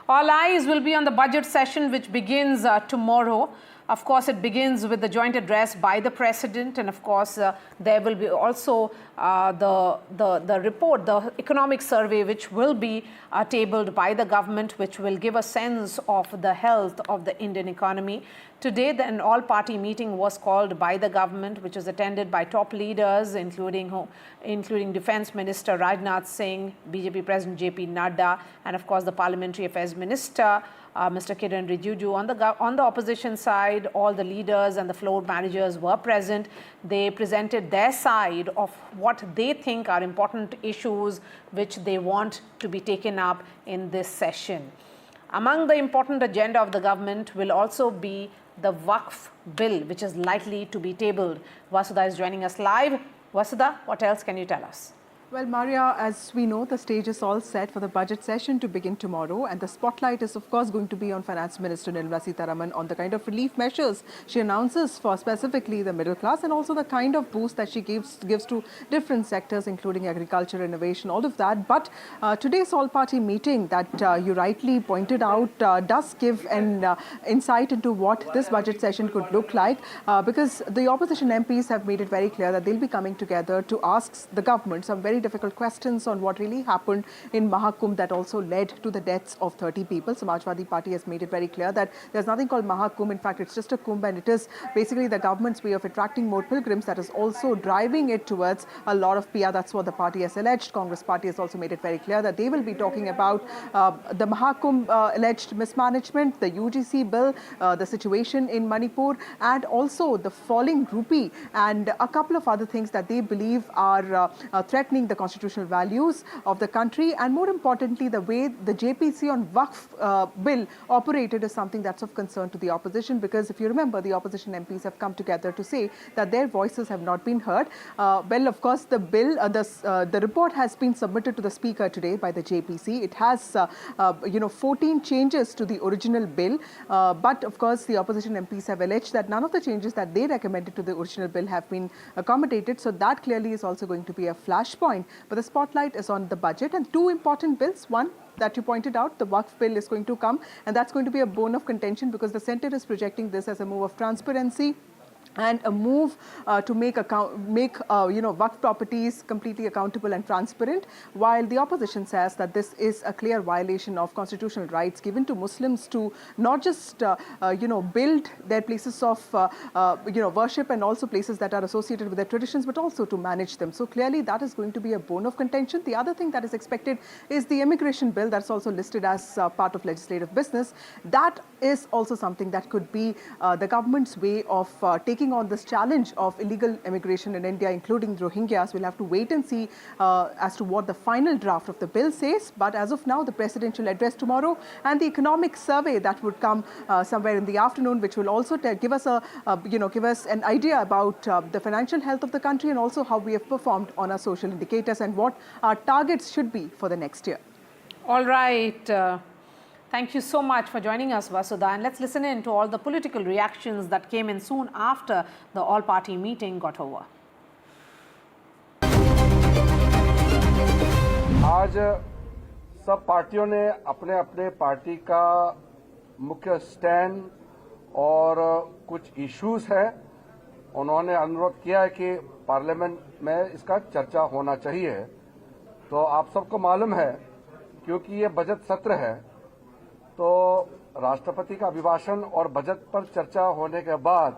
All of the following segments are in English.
All eyes will be on the budget session, which begins tomorrow. Of course, it begins with the joint address by the President, and of course, there will be also the report, the economic survey, which will be tabled by the government, which will give a sense of the health of the Indian economy. Today, an all-party meeting was called by the government, which was attended by top leaders, including Defence Minister Rajnath Singh, BJP President JP Nadda, and of course the Parliamentary Affairs Minister, Mr. Kiran Rijiju. On the opposition side, all the leaders and the floor managers were present. They presented their side of what they think are important issues which they want to be taken up in this session. Among the important agenda of the government will also be the Waqf bill, which is likely to be tabled. Vasudha is joining us live. Vasudha, what else can you tell us? Well, Maria, as we know, the stage is all set for the budget session to begin tomorrow, and the spotlight is, of course, going to be on Finance Minister Nirmala Sitharaman on the kind of relief measures she announces for specifically the middle class, and also the kind of boost that she gives to different sectors, including agriculture, innovation, all of that. But today's all-party meeting that you rightly pointed out does give an insight into what this budget session could look like, because the opposition MPs have made it very clear that they'll be coming together to ask the government some very difficult questions on what really happened in Mahakumbh that also led to the deaths of 30 people. Samajwadi Party has made it very clear that there's nothing called Mahakumbh. In fact, it's just a kumbh, and it is basically the government's way of attracting more pilgrims that is also driving it towards a lot of PR. That's what the party has alleged. Congress party has also made it very clear that they will be talking about the Mahakumbh alleged mismanagement, the UGC bill, the situation in Manipur, and also the falling rupee, and a couple of other things that they believe are threatening the constitutional values of the country. And more importantly, the way the JPC on Waqf bill operated is something that's of concern to the opposition, because if you remember, the opposition MPs have come together to say that their voices have not been heard. Well, of course, the bill, the report has been submitted to the Speaker today by the JPC. It has 14 changes to the original bill, but of course the opposition MPs have alleged that none of the changes that they recommended to the original bill have been accommodated. So that clearly is also going to be a flashpoint. But the spotlight is on the budget and two important bills. One that you pointed out, the Waqf bill is going to come, and that's going to be a bone of contention because the centre is projecting this as a move of transparency and a move to make Waqf properties completely accountable and transparent, while the opposition says that this is a clear violation of constitutional rights given to Muslims to not just build their places of worship and also places that are associated with their traditions, but also to manage them. So clearly that is going to be a bone of contention. The other thing that is expected is the immigration bill that's also listed as part of legislative business. That is also something that could be the government's way of taking on this challenge of illegal immigration in India, including Rohingyas. We'll have to wait and see as to what the final draft of the bill says. But as of now, the presidential address tomorrow and the economic survey that would come somewhere in the afternoon, which will also give us an idea about the financial health of the country and also how we have performed on our social indicators and what our targets should be for the next year. All right. Thank you so much for joining us, Vasudha. And let's listen in to all the political reactions that came in soon after the all-party meeting got over. आज सब पार्टियों ने अपने अपने party का मुख्य stand और कुछ इश्यूज है, उन्होंने अनुरोध किया है कि पार्लियामेंट में इसका चर्चा होना चाहिए। तो आप सबको मालूम है, क्योंकि ये बजट सत्र है, तो राष्ट्रपति का अभिभाषण और बजट पर चर्चा होने के बाद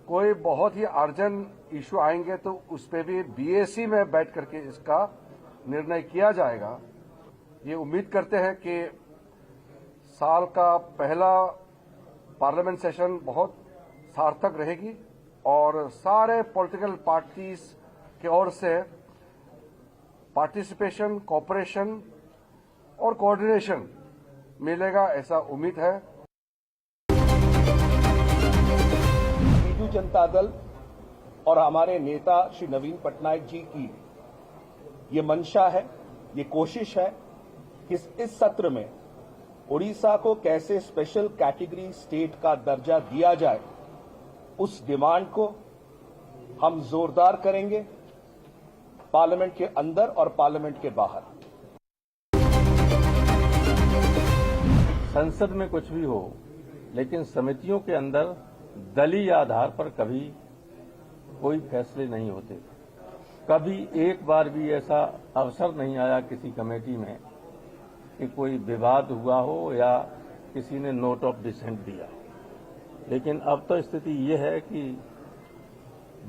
कोई बहुत ही अर्जेंट इशू आएंगे तो उस पर भी बीएसी में बैठ करके इसका निर्णय किया जाएगा। ये उम्मीद करते हैं कि साल का पहला पार्लियामेंट सेशन बहुत सार्थक रहेगी और सारे पॉलिटिकल पार्टीज की ओर से पार्टिसिपेशन, कोऑपरेशन और कोऑर्डिनेशन मिलेगा, ऐसा उम्मीद है। बीजू जनता दल और हमारे नेता श्री नवीन पटनायक जी की ये मंशा है, ये कोशिश है कि इस सत्र में उड़ीसा को कैसे स्पेशल कैटेगरी स्टेट का दर्जा दिया जाए, उस डिमांड को हम जोरदार करेंगे पार्लियामेंट के अंदर और पार्लियामेंट के बाहर। संसद में कुछ भी हो, लेकिन समितियों के अंदर दलीय आधार पर कभी कोई फैसले नहीं होते। कभी एक बार भी ऐसा अवसर नहीं आया किसी कमेटी में कि कोई विवाद हुआ हो या किसी ने नोट ऑफ डिसेंट दिया। लेकिन अब तो स्थिति ये है कि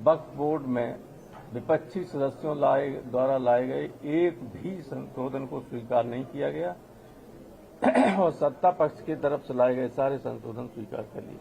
वक्फ बोर्ड में विपक्षी सदस्यों द्वारा लाए गए एक भी संशोधन को स्वीकार नहीं किया गया और सत्ता पक्ष की तरफ से लाए गए सारे संशोधन स्वीकार कर लिए।